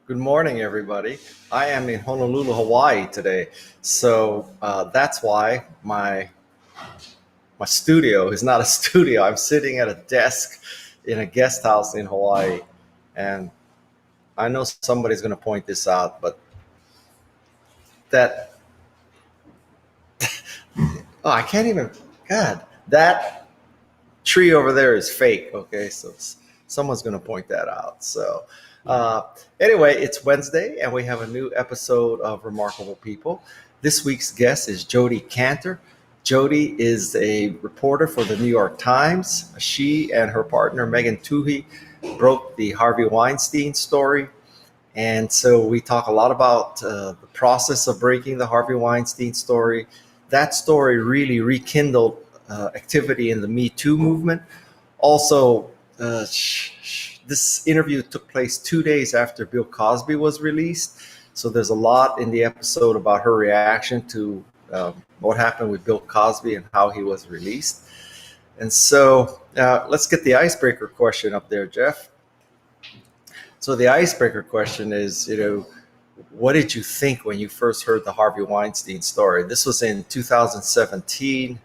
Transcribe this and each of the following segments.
Good morning, everybody. I am in Honolulu, Hawaii today, so that's why my studio is not a studio. I'm sitting at a desk in a guest house in Hawaii, and I know somebody's going to point this out, but that I can't even. God, that tree over there is fake. Okay, so someone's going to point that out. So uh, anyway, it's Wednesday, and we have a new episode of Remarkable People. This week's guest is Jody Cantor. Jody is a reporter for the New York Times. She and her partner Megan Toohey broke the Harvey Weinstein story. And so we talk a lot about the process of breaking the Harvey Weinstein story. That story really rekindled activity in the Me Too movement. Also, this interview took place 2 days after Bill Cosby was released. So there's a lot in the episode about her reaction to what happened with Bill Cosby and how he was released. And so let's get the icebreaker question up there, Jeff. So the icebreaker question is, what did you think when you first heard the Harvey Weinstein story? This was in 2017,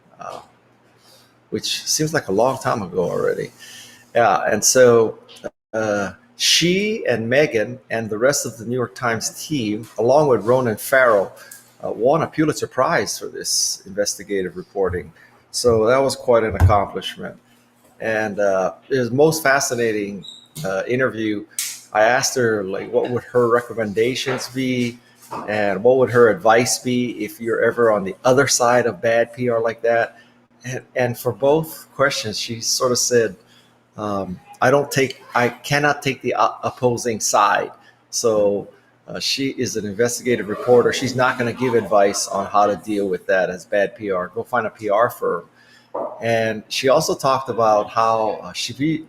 which seems like a long time ago already. Yeah, and so she and Megan and the rest of the New York Times team, along with Ronan Farrow, won a Pulitzer Prize for this investigative reporting. So that was quite an accomplishment. And it was most fascinating interview. I asked her, like, what would her recommendations be, and what would her advice be if you're ever on the other side of bad PR like that. And for both questions, she sort of said, I cannot take the opposing side. So she is an investigative reporter. She's not going to give advice on how to deal with that as bad PR. Go find a PR firm. And she also talked about how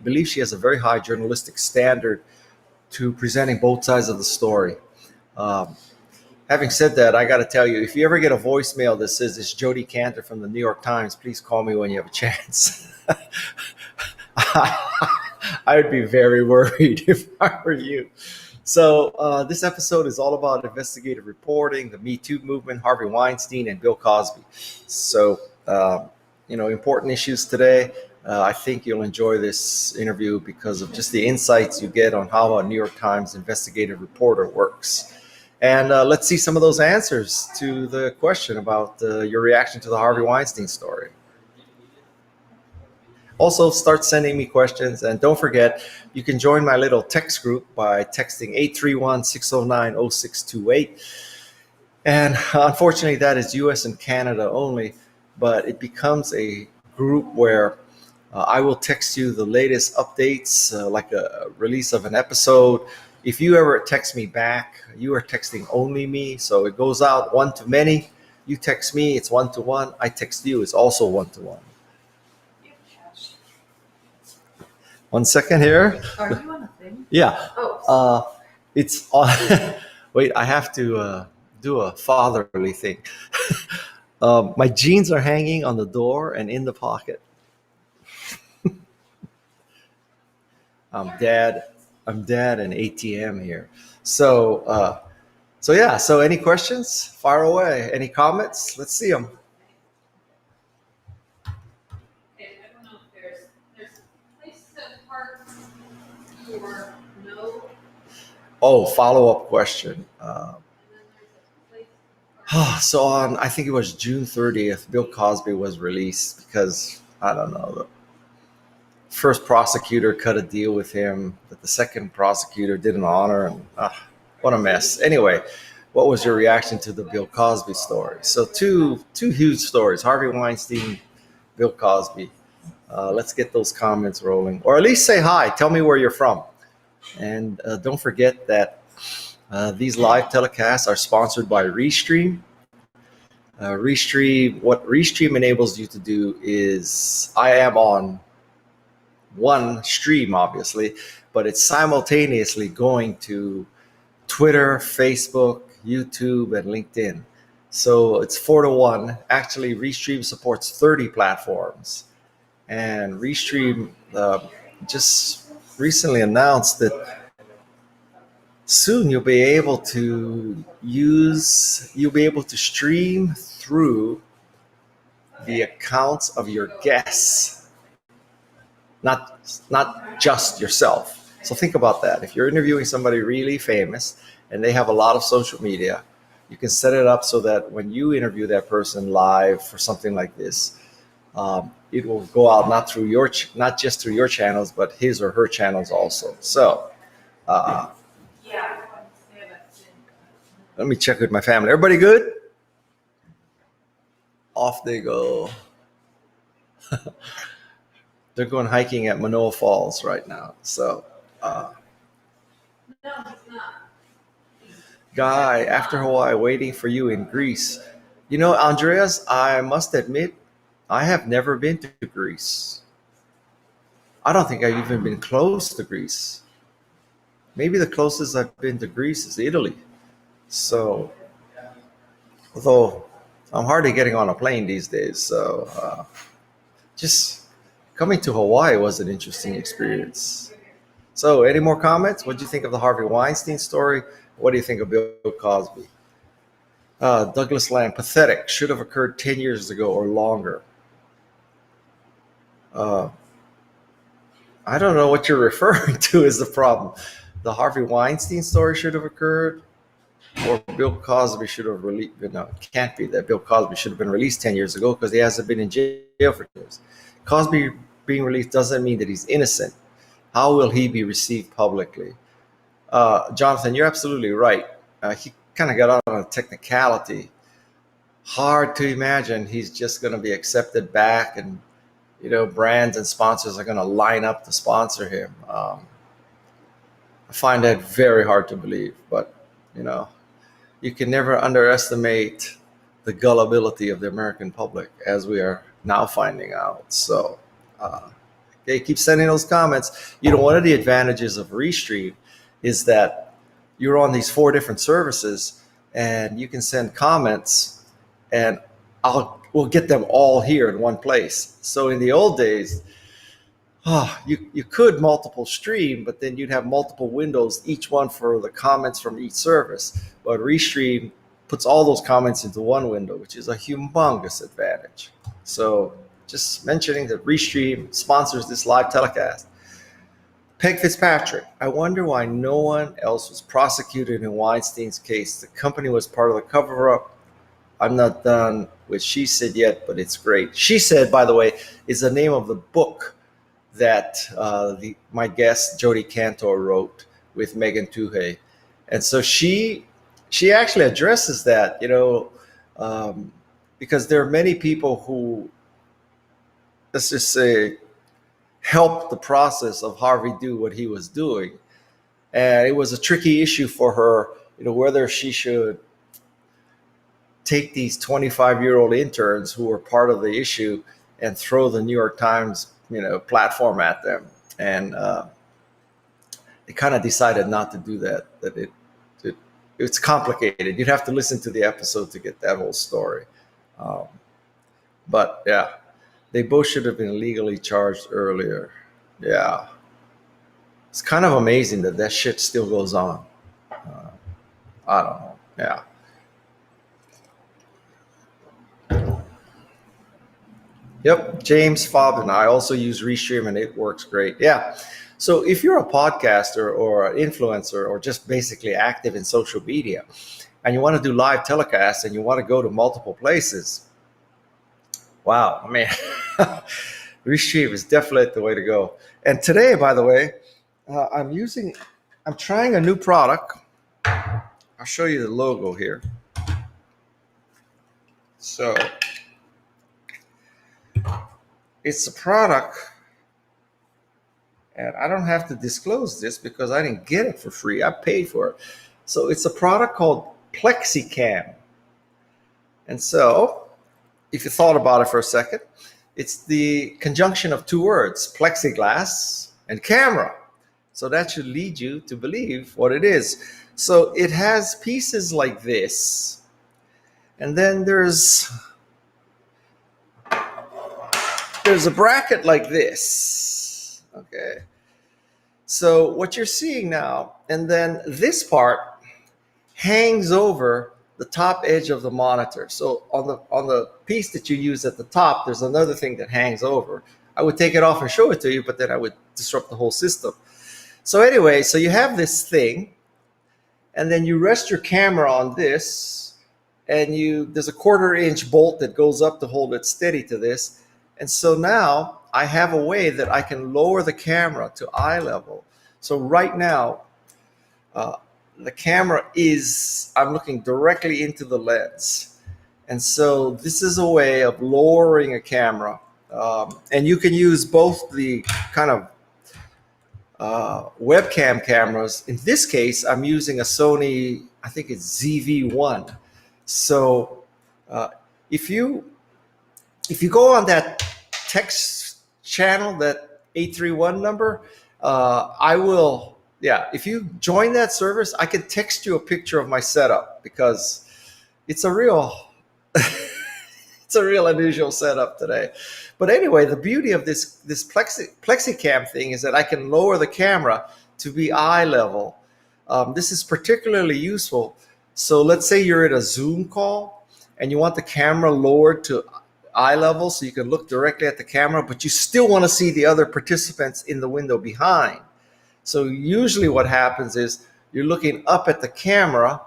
believes she has a very high journalistic standard to presenting both sides of the story. Um, Having said that, I got to tell you, if you ever get a voicemail that says it's Jody Cantor from the New York Times, please call me when you have a chance. I would be very worried if I were you. So this episode is all about investigative reporting, the Me Too movement, Harvey Weinstein, and Bill Cosby. So important issues today. I think you'll enjoy this interview because of just the insights you get on how a New York Times investigative reporter works. And let's see some of those answers to the question about your reaction to the Harvey Weinstein story. Also, start sending me questions. And don't forget, you can join my little text group by texting 831-609-0628. And unfortunately, that is US and Canada only, but it becomes a group where I will text you the latest updates, like a release of an episode. If you ever text me back, you are texting only me. So it goes out one to many. You text me, it's one to one. I text you, it's also one to one. 1 second here. Are you on a thing? Yeah. Oh. It's on. Wait, I have to do a fatherly thing. My jeans are hanging on the door and in the pocket. Dad. I'm dad and ATM here. So yeah. So any questions? Fire away. Any comments? Let's see them. Okay, I don't know if there's a place to park for no, Oh, follow-up question. and then there's a place to park. So on, I think it was June 30th, Bill Cosby was released because I don't know. The first prosecutor cut a deal with him that the second prosecutor didn't honor, and what a mess. Anyway, what was your reaction to the Bill Cosby story? So two huge stories: Harvey Weinstein, Bill Cosby. Let's get those comments rolling, or at least say hi. Tell me where you're from, and don't forget that these live telecasts are sponsored by Restream. What Restream enables you to do is, I am on one stream, obviously, but it's simultaneously going to Twitter, Facebook, YouTube, and LinkedIn. So it's 4 to 1. Actually, Restream supports 30 platforms. And Restream just recently announced that soon you'll be able to stream through the accounts of your guests, not just yourself. So think about that. If you're interviewing somebody really famous and they have a lot of social media, you can set it up so that when you interview that person live for something like this, it will go out not just through your channels, but his or her channels also. So uh, let me check with my family. Everybody good? Off they go. They're going hiking at Manoa Falls right now. So, No, it's not. Guy, after Hawaii, waiting for you in Greece. You know, Andreas, I must admit, I have never been to Greece. I don't think I've even been close to Greece. Maybe the closest I've been to Greece is Italy. So, although I'm hardly getting on a plane these days, so just coming to Hawaii was an interesting experience. So, any more comments? What do you think of the Harvey Weinstein story? What do you think of Bill Cosby? Douglas Land, pathetic. Should have occurred 10 years ago or longer. Uh, I don't know what you're referring to as the problem. The Harvey Weinstein story should have occurred, or Bill Cosby should have released. No, it can't be that Bill Cosby should have been released 10 years ago because he hasn't been in jail for years. Cosby being released doesn't mean that he's innocent. How will he be received publicly? Jonathan, you're absolutely right. He kind of got out on a technicality. Hard to imagine he's just going to be accepted back, and brands and sponsors are going to line up to sponsor him. I find that very hard to believe, but you know, you can never underestimate the gullibility of the American public, as we are now finding out. So, okay, keep sending those comments. One of the advantages of Restream is that you're on these 4 different services, and you can send comments, and we'll get them all here in one place. So in the old days, you could multiple stream, but then you'd have multiple windows, each one for the comments from each service. But Restream puts all those comments into one window, which is a humongous advantage. So just mentioning that Restream sponsors this live telecast. Peg Fitzpatrick, I wonder why no one else was prosecuted in Weinstein's case. The company was part of the cover-up. I'm not done with She Said yet, but it's great. She Said, by the way, is the name of the book that my guest Jody Cantor wrote with Megan Tuhey, and so she actually addresses that, because there are many people who, let's just say, helped the process of Harvey do what he was doing, and it was a tricky issue for her, whether she should take these 25-year-old interns who were part of the issue and throw the New York Times platform at them, and they kind of decided not to do that. It's complicated. You'd have to listen to the episode to get that whole story. But yeah, they both should have been legally charged earlier. Yeah, it's kind of amazing that shit still goes on. I don't know. Yeah. Yep, James Fobin. I also use Restream and it works great. Yeah. So if you're a podcaster or an influencer or just basically active in social media and you want to do live telecasts and you want to go to multiple places, wow, man, Restream is definitely the way to go. And today, by the way, I'm trying a new product. I'll show you the logo here. So it's a product, and I don't have to disclose this because I didn't get it for free. I paid for it. So it's a product called PlexiCam. And so if you thought about it for a second, it's the conjunction of 2 words, plexiglass and camera. So that should lead you to believe what it is. So it has pieces like this. And then there's a bracket like this. Okay. So what you're seeing now, and then this part hangs over the top edge of the monitor. So on the piece that you use at the top, there's another thing that hangs over. I would take it off and show it to you, but then I would disrupt the whole system. So anyway, so you have this thing, and then you rest your camera on this, and there's a 1/4-inch bolt that goes up to hold it steady to this. And so now I have a way that I can lower the camera to eye level. So right now, the camera I'm looking directly into the lens. And so this is a way of lowering a camera. And you can use both the kind of webcam cameras. In this case, I'm using a Sony, I think it's ZV-1. So if you go on that text channel, that 831 number, I will, yeah, if you join that service, I can text you a picture of my setup, because it's a real it's a real unusual setup today. But anyway, the beauty of this plexicam thing is that I can lower the camera to be eye level. This is particularly useful. So let's say you're in a Zoom call and you want the camera lowered to eye level so you can look directly at the camera, but you still want to see the other participants in the window behind. So usually what happens is you're looking up at the camera,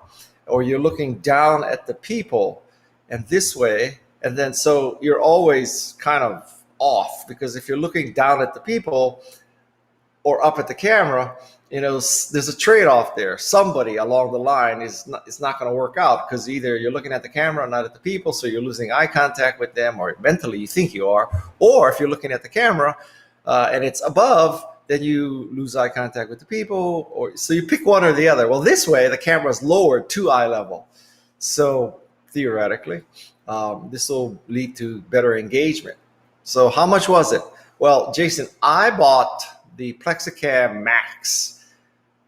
or you're looking down at the people, and this way, and then so you're always kind of off, because if you're looking down at the people or up at the camera, there's a trade-off there. Somebody along the line it's not going to work out, because either you're looking at the camera, not at the people, so you're losing eye contact with them, or mentally you think you are. Or if you're looking at the camera and it's above, then you lose eye contact with the people. Or so you pick one or the other. Well, this way the camera is lowered to eye level. So theoretically, this will lead to better engagement. So how much was it? Well, Jason, I bought the Plexicam Max,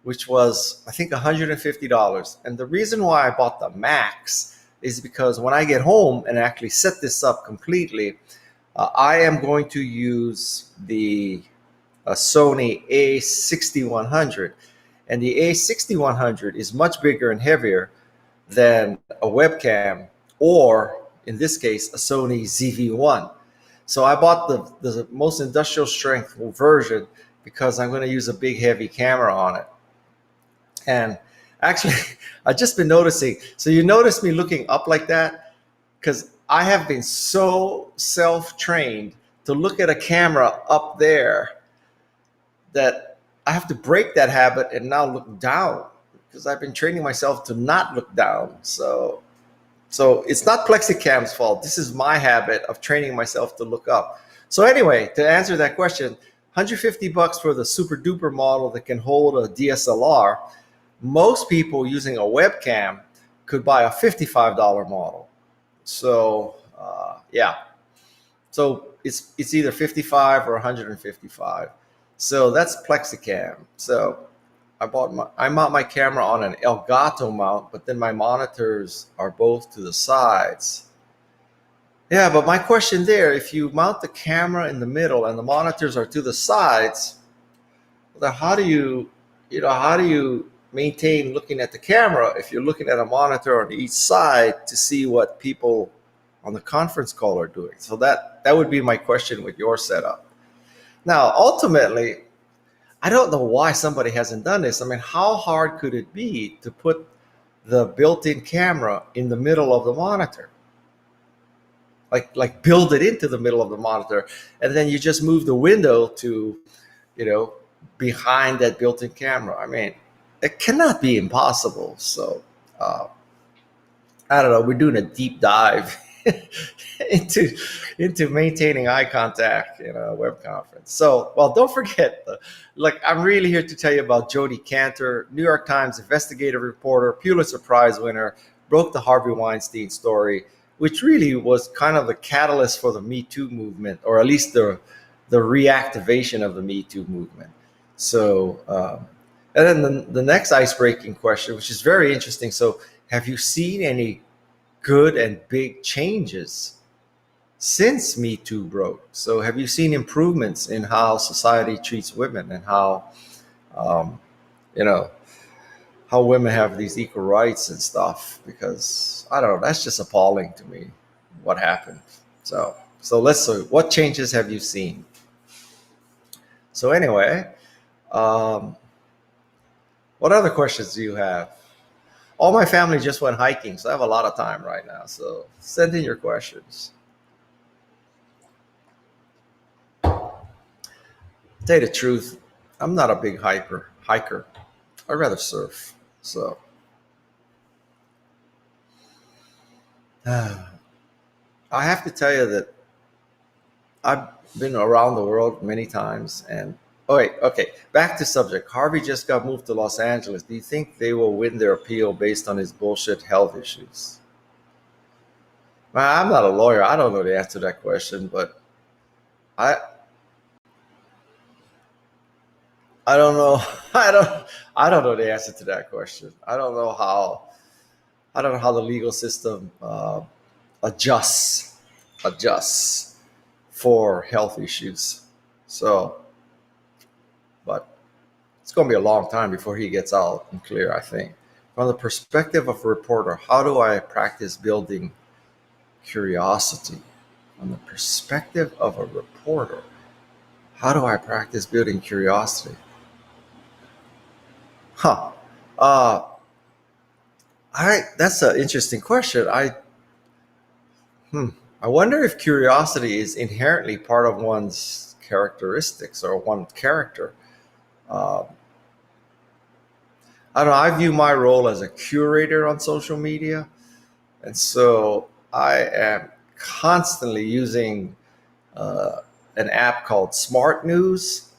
which was, I think, $150. And the reason why I bought the Max is because when I get home and actually set this up completely, I am going to use the Sony A6100. And the A6100 is much bigger and heavier than a webcam, or in this case, a Sony ZV-1. So I bought the most industrial strength version because I'm going to use a big heavy camera on it. And actually, I've just been noticing. So you notice me looking up like that because I have been so self-trained to look at a camera up there that I have to break that habit and now look down, because I've been training myself to not look down. So it's not Plexicam's fault. This is my habit of training myself to look up. So anyway, to answer that question, $150 for the super duper model that can hold a DSLR. Most people using a webcam could buy a $55 model. So yeah, so it's either 55 or 155. So that's Plexicam. So I mount my camera on an Elgato mount, but then my monitors are both to the sides. Yeah, but my question there, if you mount the camera in the middle and the monitors are to the sides, then how do you maintain looking at the camera if you're looking at a monitor on each side to see what people on the conference call are doing? So that would be my question with your setup. Now, ultimately, I don't know why somebody hasn't done this. I mean, how hard could it be to put the built-in camera in the middle of the monitor? Like build it into the middle of the monitor, and then you just move the window to, behind that built-in camera. I mean, it cannot be impossible. So I don't know. We're doing a deep dive into maintaining eye contact in a web conference. So, well, don't forget, I'm really here to tell you about Jody Cantor, New York Times investigative reporter, Pulitzer Prize winner, broke the Harvey Weinstein story, which really was kind of the catalyst for the Me Too movement, or at least the reactivation of the Me Too movement. So, and then the next ice-breaking question, which is very interesting. So, have you seen any good and big changes since Me Too broke? So have you seen improvements in how society treats women and how um, you know, how women have these equal rights and stuff, because I don't know, that's just appalling to me what happened. So let's see, what changes have you seen? So anyway, um, what other questions do you have? All my family just went hiking, so I have a lot of time right now. So send in your questions. Tell you the truth, I'm not a big hiker. I'd rather surf. So I have to tell you that I've been around the world many times. And oh wait, okay, back to subject. Harvey just got moved to Los Angeles. Do you think they will win their appeal based on his bullshit health issues? Man, I'm not a lawyer. I don't know the answer to that question, but I I don't know. I don't know the answer to that question. I don't know how the legal system adjusts adjusts for health issues. So, but it's going to be a long time before he gets out and clear, I think. From the perspective of a reporter, how do I practice building curiosity? From the perspective of a reporter, how do I practice building curiosity? Huh. Uh, that's an interesting question. Hmm. I wonder if curiosity is inherently part of one's characteristics or one character. Uh, I don't know. I view my role as a curator on social media. And so I am constantly using an app called Smart News,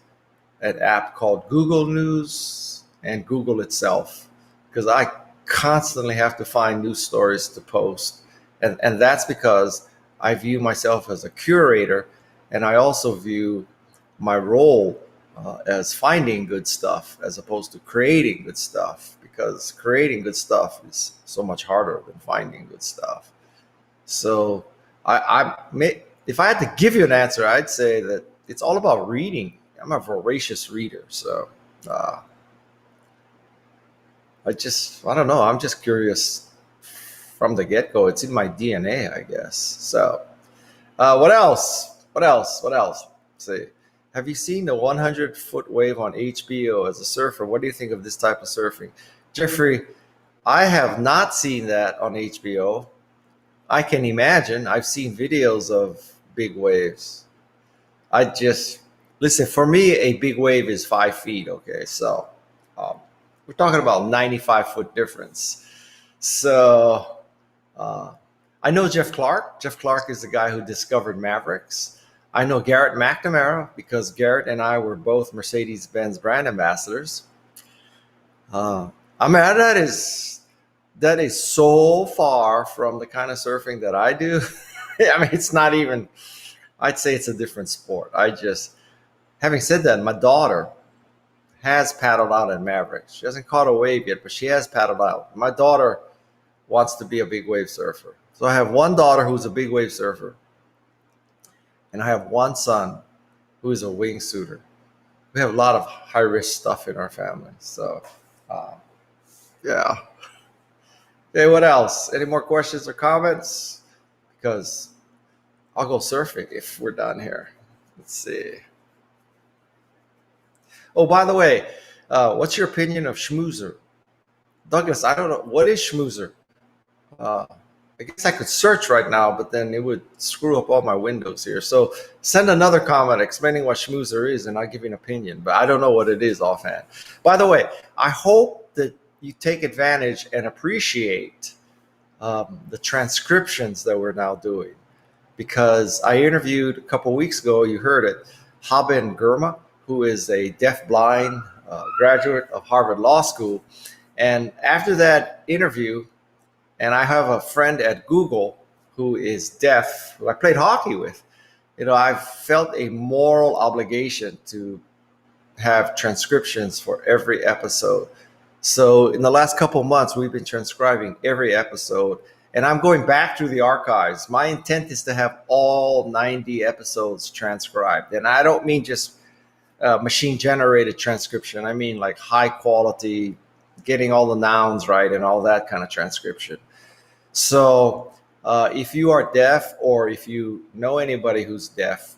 an app called Google News, and Google itself, because I constantly have to find news stories to post. And that's because I view myself as a curator, and I also view my role as finding good stuff as opposed to creating good stuff, because creating good stuff is so much harder than finding good stuff. So if I had to give you an answer, I'd say that it's all about reading. I'm a voracious reader, so uh, I don't know. I'm just curious from the get go. It's in my DNA, I guess. So, what else? What else? What else? Let's see, have you seen the 100-foot wave on HBO? As a surfer, what do you think of this type of surfing, Jeffrey? I have not seen that on HBO. I can imagine. I've seen videos of big waves. I just listen. For me, a big wave is 5 feet. Okay, so um, we're talking about 95-foot difference. So uh, I know Jeff Clark. Jeff Clark is the guy who discovered Mavericks. I know Garrett McNamara because Garrett and I were both Mercedes-Benz brand ambassadors. Uh, I mean, that is so far from the kind of surfing that I do. I mean, it's not even. I'd say it's a different sport. Having said that, my daughter has paddled out in Mavericks. She hasn't caught a wave yet, but she has paddled out. My daughter wants to be a big wave surfer. So I have one daughter who's a big wave surfer, and I have one son who is a wingsuiter. We have a lot of high risk stuff in our family. So, uh, yeah. Okay, what else? Any more questions or comments? Because I'll go surfing if we're done here. Let's see. Oh, by the way, what's your opinion of schmoozer? Douglas, I don't know. What is schmoozer? Uh, I guess I could search right now, but then it would screw up all my windows here. So send another comment explaining what schmoozer is, and I'll give you an opinion. But I don't know what it is offhand. By the way, I hope that you take advantage and appreciate the transcriptions that we're now doing, because I interviewed a couple weeks ago, you heard it, Haben Gurma, who is a deaf-blind graduate of Harvard Law School. And after that interview, and I have a friend at Google who is deaf, who I played hockey with, I've felt a moral obligation to have transcriptions for every episode. So in the last couple months, we've been transcribing every episode, and I'm going back through the archives. My intent is to have all 90 episodes transcribed, and I don't mean just machine generated transcription. I mean, like high quality, getting all the nouns right and all that kind of transcription. So if you are deaf, or if you know anybody who's deaf,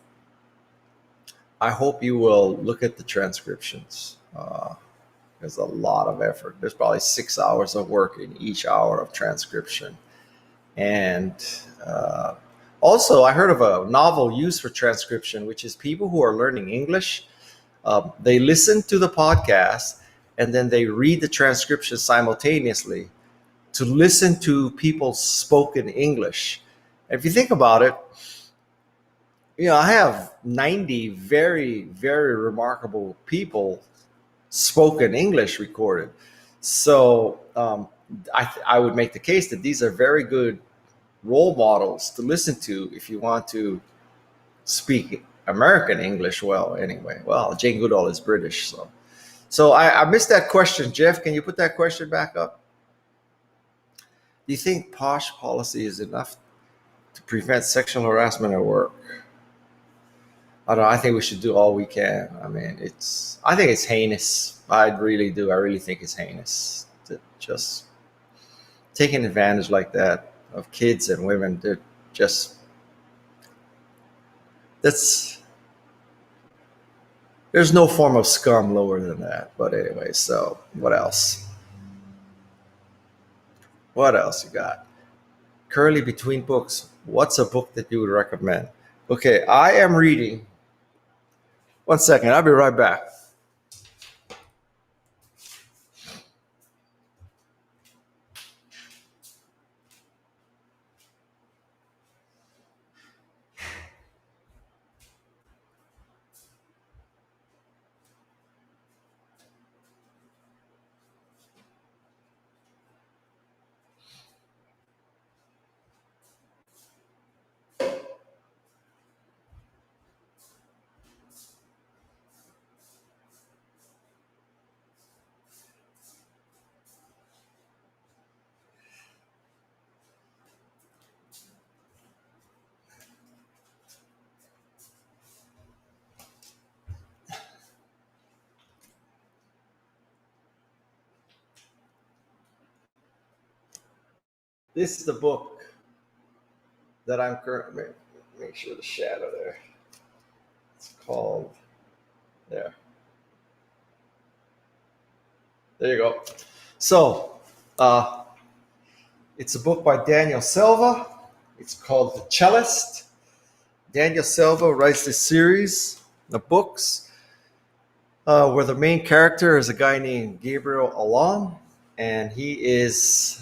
I hope you will look at the transcriptions. There's a lot of effort. There's probably 6 hours of work in each hour of transcription. And also, I heard of a novel used for transcription, which is people who are learning English. They listen to the podcast and then they read the transcription simultaneously to listen to people's spoken English. And if you think about it, I have 90 very, very remarkable people spoken English recorded. So I would make the case that these are very good role models to listen to if you want to speak American English well. Anyway, well, Jane Goodall is British, so I missed that question. Jeff, can you put that question back up? Do you think Posh policy is enough to prevent sexual harassment at work? I don't know. I think we should do all we can. I mean, I think it's heinous. I really do. I really think it's heinous to just taking advantage like that of kids and women. They're just, there's no form of scum lower than that. But anyway, so what else? What else you got? Currently between books, what's a book that you would recommend? Okay, I am reading. One second, I'll be right back. This is the book that I'm currently, make sure the shadow there. It's called, there. There you go. So, it's a book by Daniel Silva. It's called The Cellist. Daniel Silva writes this series of books where the main character is a guy named Gabriel Allon, and he is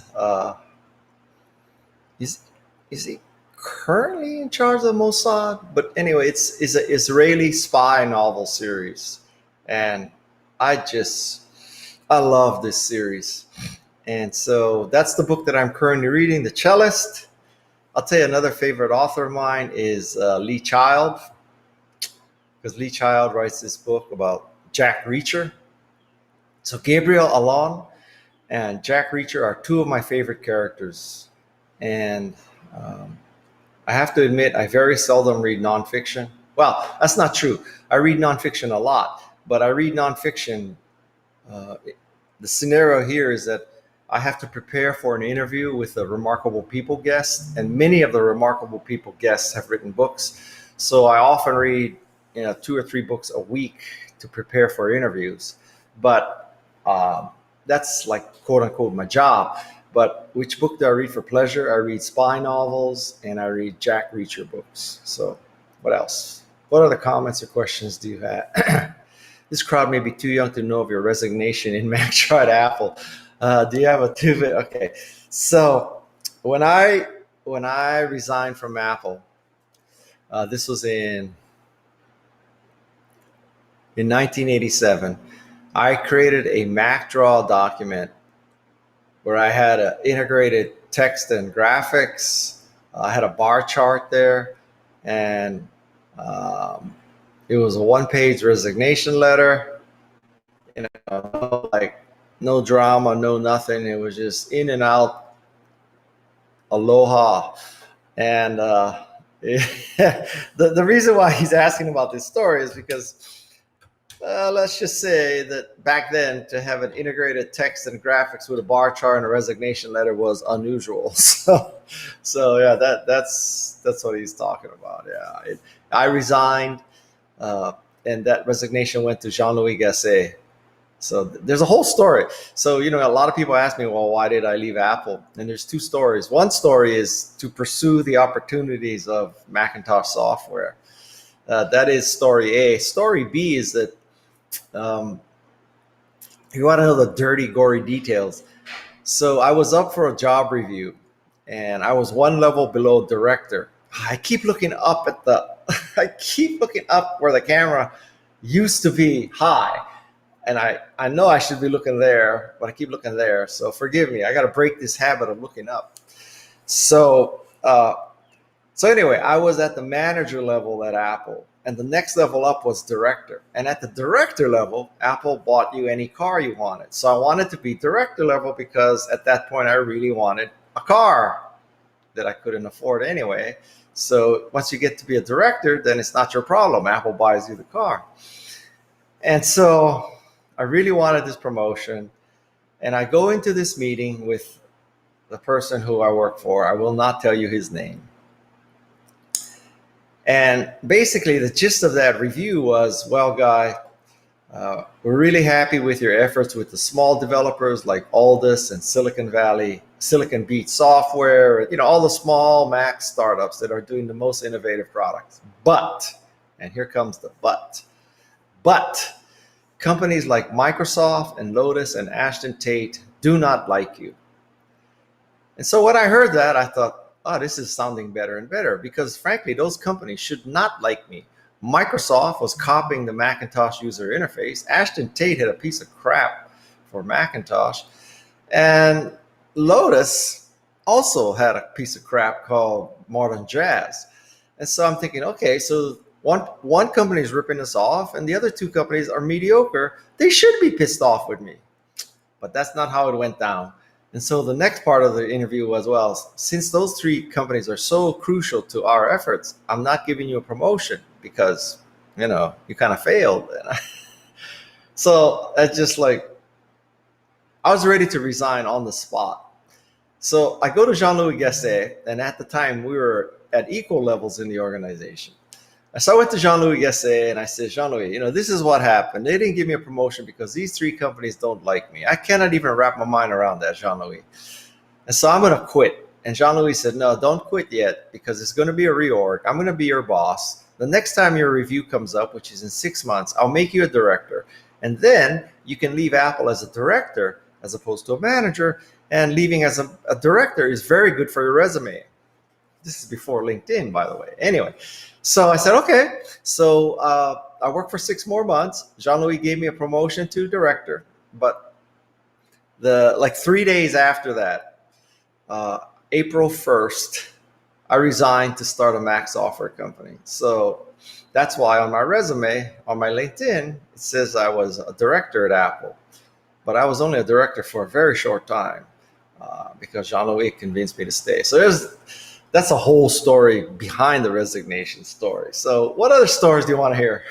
is he currently in charge of the Mossad? But anyway, it's an Israeli spy novel series, and I love this series. And so that's the book that I'm currently reading, The Cellist. I'll tell you another favorite author of mine is Lee Child, because Lee Child writes this book about Jack Reacher. So Gabriel Allon and Jack Reacher are two of my favorite characters. And I have to admit, I very seldom read nonfiction. Well, that's not true. I read nonfiction a lot, but I read nonfiction. The scenario here is that I have to prepare for an interview with a Remarkable People guest, and many of the Remarkable People guests have written books. So I often read 2 or 3 books a week to prepare for interviews. But that's like, quote unquote, my job. But which book do I read for pleasure? I read spy novels and I read Jack Reacher books. So what else? What other comments or questions do you have? This crowd may be too young to know of your resignation in Mac tried Apple. Do you have a 2-bit? Okay. So when I resigned from Apple, this was in 1987, I created a MacDraw document where I had an integrated text and graphics. I had a bar chart there, and it was a 1-page resignation letter. No drama, no nothing. It was just in and out, aloha. And the reason why he's asking about this story is because Let's just say that back then, to have an integrated text and graphics with a bar chart and a resignation letter was unusual. So yeah, that's what he's talking about. Yeah, I resigned, uh, and that resignation went to Jean-Louis Gasset. So there's a whole story. So a lot of people ask me, well, why did I leave Apple? And there's two stories. One story is to pursue the opportunities of Macintosh software. That is story A. Story B is that um, you want to know the dirty, gory details. So I was up for a job review, and I was one level below director. I keep looking up at the, I keep looking up where the camera used to be high, and I know I should be looking there, but I keep looking there. So forgive me. I got to break this habit of looking up. So so anyway, I was at the manager level at Apple, and the next level up was director. And at the director level, Apple bought you any car you wanted. So I wanted to be director level because at that point I really wanted a car that I couldn't afford anyway. So once you get to be a director, then it's not your problem. Apple buys you the car. And so I really wanted this promotion. And I go into this meeting with the person who I work for. I will not tell you his name. And basically, the gist of that review was, well, Guy, we're really happy with your efforts with the small developers like Aldus and Silicon Valley, Silicon Beach Software, all the small Mac startups that are doing the most innovative products. But, and here comes the but companies like Microsoft and Lotus and Ashton Tate do not like you. And so when I heard that, I thought, oh, this is sounding better and better, because frankly, those companies should not like me. Microsoft was copying the Macintosh user interface. Ashton Tate had a piece of crap for Macintosh. And Lotus also had a piece of crap called Modern Jazz. And so I'm thinking, okay, so one company is ripping us off and the other two companies are mediocre. They should be pissed off with me. But that's not how it went down. And so the next part of the interview was, well, since those three companies are so crucial to our efforts, I'm not giving you a promotion because, you kind of failed. So it's just like, I was ready to resign on the spot. So I go to Jean-Louis Gasset, and at the time we were at equal levels in the organization. So I went to Jean-Louis Gasset and I said, Jean-Louis, this is what happened. They didn't give me a promotion because these three companies don't like me. I cannot even wrap my mind around that, Jean-Louis. And so I'm going to quit. And Jean-Louis said, no, don't quit yet because it's going to be a reorg. I'm going to be your boss. The next time your review comes up, which is in 6 months, I'll make you a director. And then you can leave Apple as a director as opposed to a manager. And leaving as a director is very good for your resume. This is before LinkedIn, by the way. Anyway, so I said, okay. So I worked for 6 more months. Jean-Louis gave me a promotion to director. But 3 days after that, April 1st, I resigned to start a Mac software company. So that's why on my resume, on my LinkedIn, it says I was a director at Apple. But I was only a director for a very short time because Jean-Louis convinced me to stay. So that's a whole story behind the resignation story. So what other stories do you want to hear?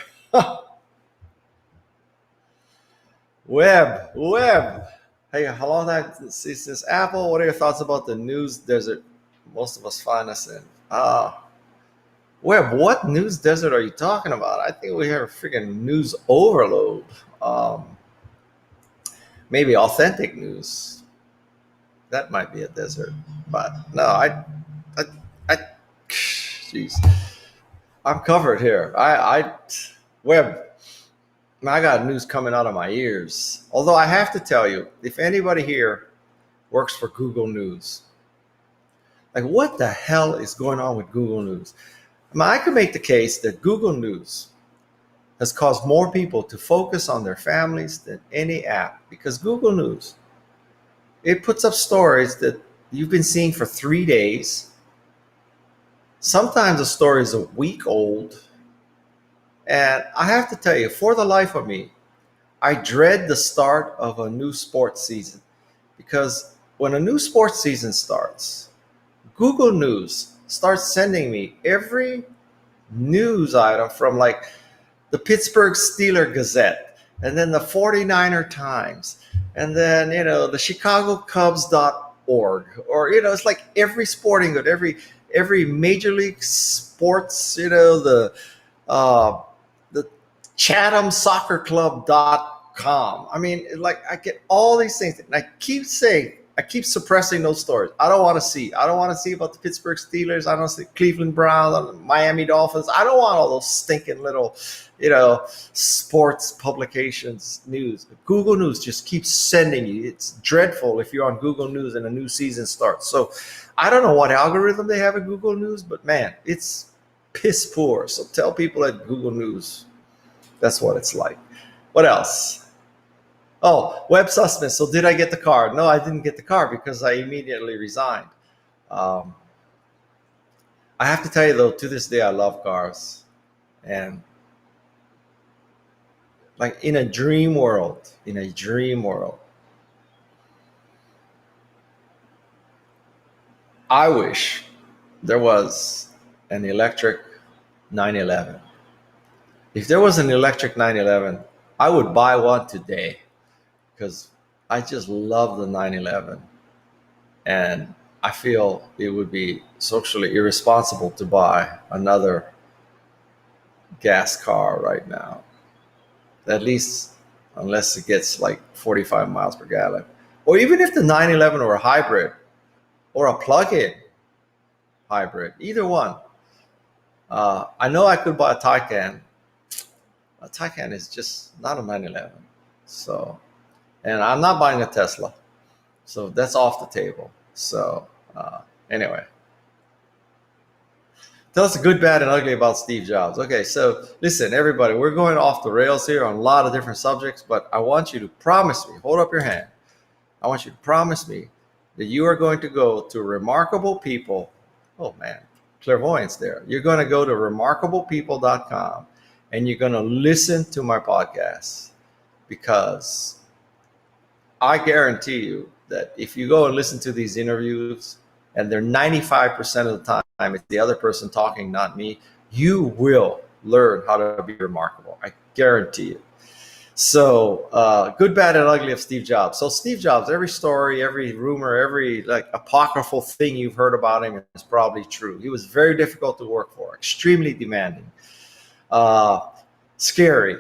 Web. Hey, how long have I seen since Apple? What are your thoughts about the news desert most of us find us in? Web, what news desert are you talking about? I think we have a freaking news overload. Maybe authentic news. That might be a desert. But no, jeez, I'm covered here. Web, I got news coming out of my ears. Although I have to tell you, if anybody here works for Google News, like what the hell is going on with Google News? I could make the case that Google News has caused more people to focus on their families than any app, because Google News, it puts up stories that you've been seeing for 3 days. Sometimes a story is a week old. And I have to tell you, for the life of me, I dread the start of a new sports season, because when a new sports season starts, Google News starts sending me every news item from the Pittsburgh Steeler Gazette, and then the 49er Times, and then, the ChicagoCubs.org, or, it's like every sporting good, every major league sports, uh, the ChathamSoccerClub.com. I mean, like, I get all these things, and I keep suppressing those stories. I don't want to see about the Pittsburgh Steelers. I don't see Cleveland Browns, Miami Dolphins. I don't want all those stinking little, sports publications news. Google News just keeps sending you. It's dreadful if you're on Google News and a new season starts. So I don't know what algorithm they have at Google News, but man, it's piss poor. So tell people at Google News that's what it's like. What else? Oh, web suspect. So did I get the car? No, I didn't get the car because I immediately resigned. I have to tell you though, to this day, I love cars. And like in a dream world, I wish there was an electric 911. If there was an electric 911, I would buy one today because I just love the 911. And I feel it would be socially irresponsible to buy another gas car right now. At least unless it gets like 45 miles per gallon. Or even if the 911 were a hybrid or a plug-in hybrid, either one. I know I could buy a Taycan. A Taycan is just not a 911. So, and I'm not buying a Tesla. So that's off the table. So anyway. Tell us the good, bad, and ugly about Steve Jobs. Okay, so listen, everybody, we're going off the rails here on a lot of different subjects, but I want you to promise me, hold up your hand. I want you to promise me that you are going to go to Remarkable People. Oh man, clairvoyance there. You're going to go to remarkablepeople.com and you're going to listen to my podcast, because I guarantee you that if you go and listen to these interviews, and they're 95% of the time it's the other person talking, not me, you will learn how to be remarkable. I guarantee you. So good, bad, and ugly of Steve Jobs. So Steve Jobs, every story, every rumor, every like apocryphal thing you've heard about him is probably true. He was very difficult to work for, extremely demanding, scary.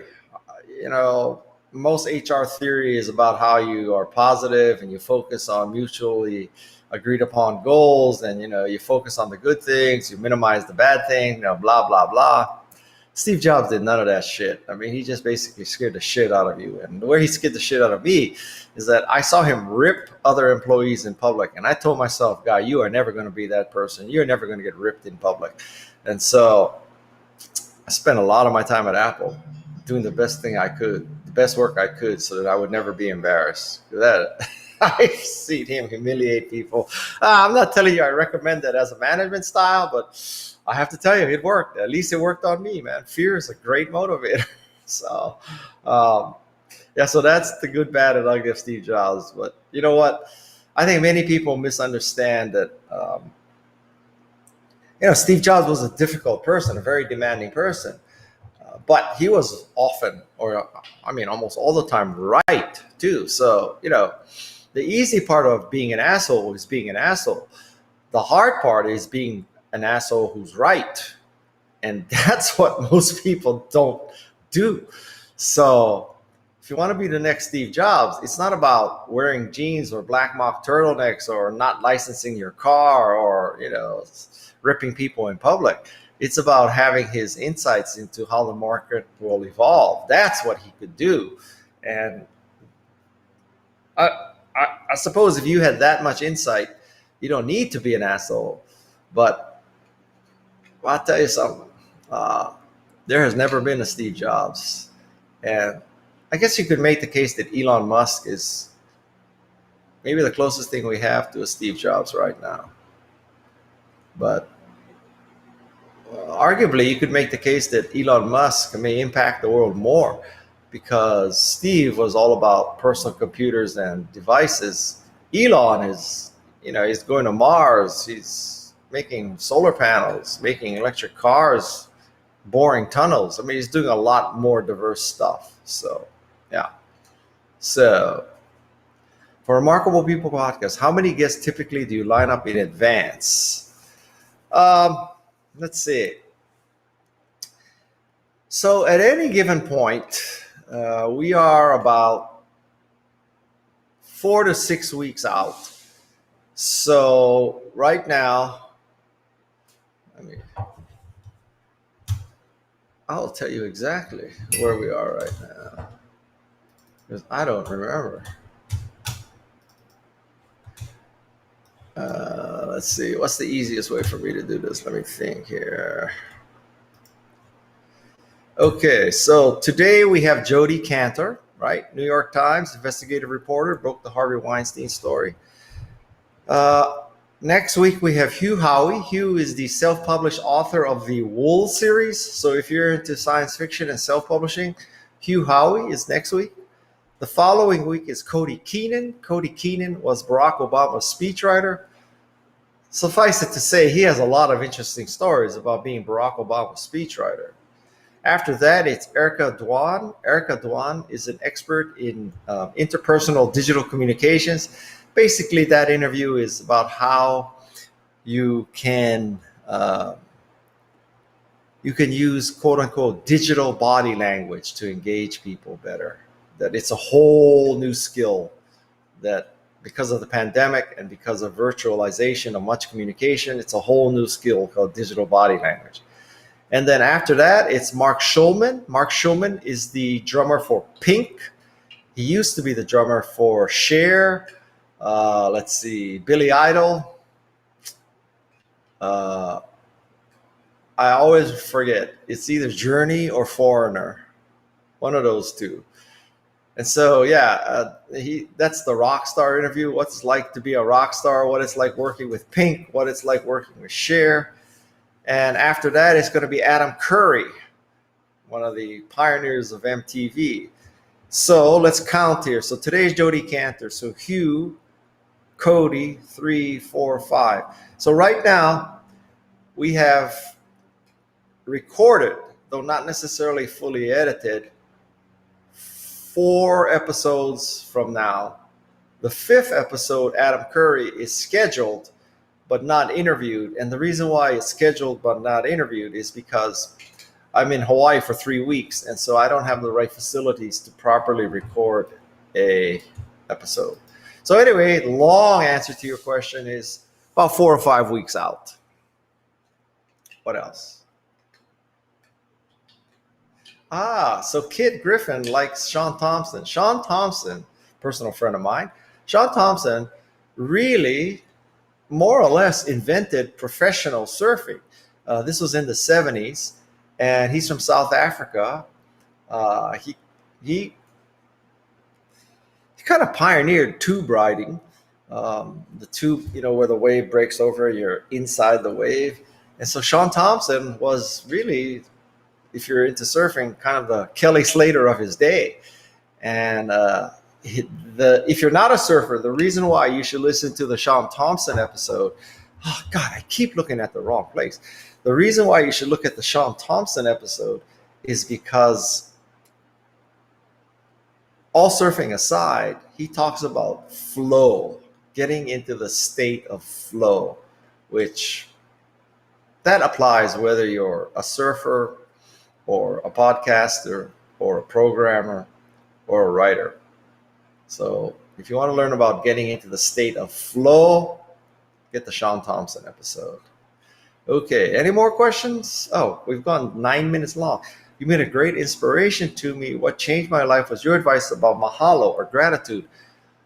Most HR theory is about how you are positive and you focus on mutually agreed upon goals, and you focus on the good things, you minimize the bad things, blah blah blah. Steve Jobs did none of that shit. I mean, he just basically scared the shit out of you. And the way he scared the shit out of me is that I saw him rip other employees in public, and I told myself, guy, you are never going to be that person. You're never going to get ripped in public. And so I spent a lot of my time at Apple doing the best thing I could, the best work I could, so that I would never be embarrassed. That I've seen him humiliate people. I'm not telling you I recommend that as a management style, but I have to tell you, it worked. At least it worked on me, man. Fear is a great motivator. So, so that's the good, bad, and ugly of Steve Jobs. But you know what? I think many people misunderstand that, Steve Jobs was a difficult person, a very demanding person. But he was often, almost all the time, right too. So, the easy part of being an asshole is being an asshole. The hard part is being an asshole who's right. And that's what most people don't do. So if you want to be the next Steve Jobs, it's not about wearing jeans or black mock turtlenecks or not licensing your car or, ripping people in public. It's about having his insights into how the market will evolve. That's what he could do. And I suppose if you had that much insight, you don't need to be an asshole. But I'll tell you something. There has never been a Steve Jobs. And I guess you could make the case that Elon Musk is maybe the closest thing we have to a Steve Jobs right now. But arguably, you could make the case that Elon Musk may impact the world more, because Steve was all about personal computers and devices. Elon is, he's going to Mars. He's making solar panels, making electric cars, boring tunnels. I mean, he's doing a lot more diverse stuff. So, yeah. So, for Remarkable People podcast, how many guests typically do you line up in advance? Let's see. So, at any given point, we are about 4 to 6 weeks out. So, right now, I'll tell you exactly where we are right now because I don't remember. Let's see. What's the easiest way for me to do this? Let me think here. Okay, so today we have Jody Cantor, right? New York Times investigative reporter, broke the Harvey Weinstein story. Next week we have Hugh Howey. Hugh is the self-published author of the Wool series. So if you're into science fiction and self-publishing, Hugh Howey is next week. The following week is Cody Keenan. Cody Keenan was Barack Obama's speechwriter. Suffice it to say, he has a lot of interesting stories about being Barack Obama's speechwriter. After that, it's Erica Dwan. Erica Dwan is an expert in interpersonal digital communications. Basically, that interview is about how you can use quote unquote digital body language to engage people better. That it's a whole new skill that because of the pandemic and because of virtualization of much communication, it's a whole new skill called digital body language. And then after that, it's Mark Schulman. Mark Schulman is the drummer for Pink. He used to be the drummer for Cher. Let's see, Billy Idol. I always forget. It's either Journey or Foreigner. One of those two. And so, yeah, that's the rock star interview. What it's like to be a rock star, what it's like working with Pink, what it's like working with Cher. And after that, it's going to be Adam Curry, one of the pioneers of MTV. So let's count here. So today's Jody Cantor. So Hugh, Cody, 3, 4, 5. So right now, we have recorded, though not necessarily fully edited, 4 episodes from now. The 5th episode, Adam Curry, is scheduled but not interviewed. And the reason why it's scheduled but not interviewed is because I'm in Hawaii for 3 weeks, and so I don't have the right facilities to properly record a episode. So anyway, the long answer to your question is about 4 or 5 weeks out. What else? So Kid Griffin likes Sean Thompson. Sean Thompson, personal friend of mine, Sean Thompson really more or less invented professional surfing. This was in the 70s, and he's from South Africa. He kind of pioneered tube riding. The tube, where the wave breaks over, you're inside the wave. And so Sean Thompson was really, if you're into surfing, kind of the Kelly Slater of his day. And if you're not a surfer, the reason why you should listen to the Sean Thompson episode, oh God, I keep looking at the wrong place. The reason why you should look at the Sean Thompson episode is because, all surfing aside, he talks about flow, getting into the state of flow, which that applies whether you're a surfer or a podcaster or a programmer or a writer. So if you want to learn about getting into the state of flow, get the Sean Thompson episode. Okay, any more questions? Oh, we've gone 9 minutes long. You've been a great inspiration to me. What changed my life was your advice about mahalo or gratitude.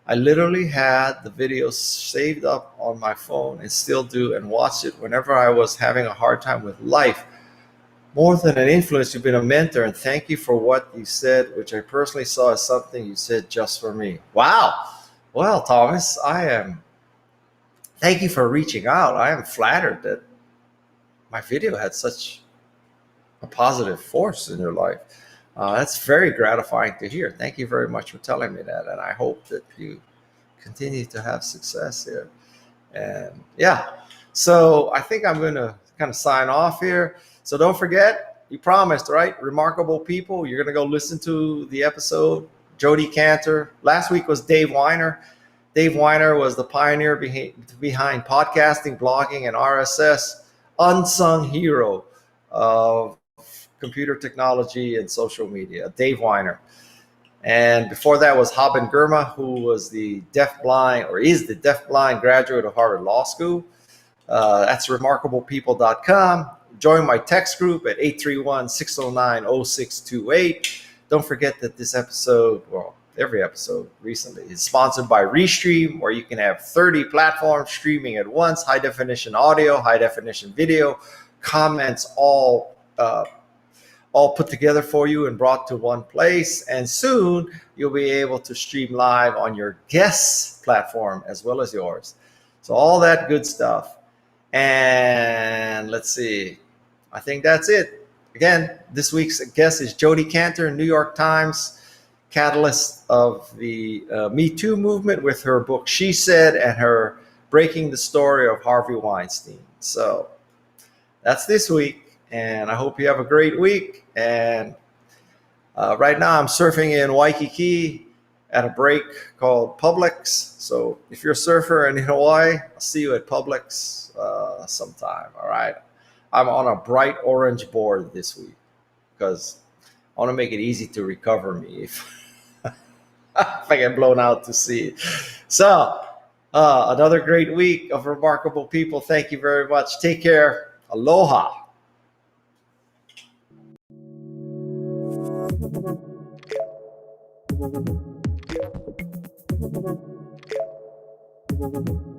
I literally had the video saved up on my phone and still do, and watched it whenever I was having a hard time with life. More than an influence, you've been a mentor, and thank you for what you said, which I personally saw as something you said just for me. Wow. Well, Thomas, thank you for reaching out. I am flattered that my video had such a positive force in your life. That's very gratifying to hear. Thank you very much for telling me that, and I hope that you continue to have success here. And yeah, so I think I'm going to kind of sign off here. So don't forget, you promised, right? Remarkable people. You're going to go listen to the episode. Jody Cantor. Last week was Dave Weiner. Dave Weiner was the pioneer behind podcasting, blogging, and RSS, unsung hero of computer technology and social media. Dave Weiner. And before that was Haben Girma, who was the deafblind, or is the deafblind graduate of Harvard Law School. That's remarkablepeople.com. Join my text group at 831-609-0628. Don't forget that this episode, well, every episode recently, is sponsored by Restream, where you can have 30 platforms streaming at once, high definition audio, high definition video, comments all put together for you and brought to one place. And soon you'll be able to stream live on your guest's platform as well as yours. So all that good stuff. And let's see, I think that's it. Again, this week's guest is Jody Cantor, New York Times catalyst of the Me Too movement, with her book She Said and her Breaking the Story of Harvey Weinstein. So that's this week. And I hope you have a great week. And right now I'm surfing in Waikiki at a break called Publix. So if you're a surfer in Hawaii, I'll see you at Publix sometime. All right. I'm on a bright orange board this week because I want to make it easy to recover me if I get blown out to sea. So another great week of remarkable people. Thank you very much. Take care. Aloha. Thank you.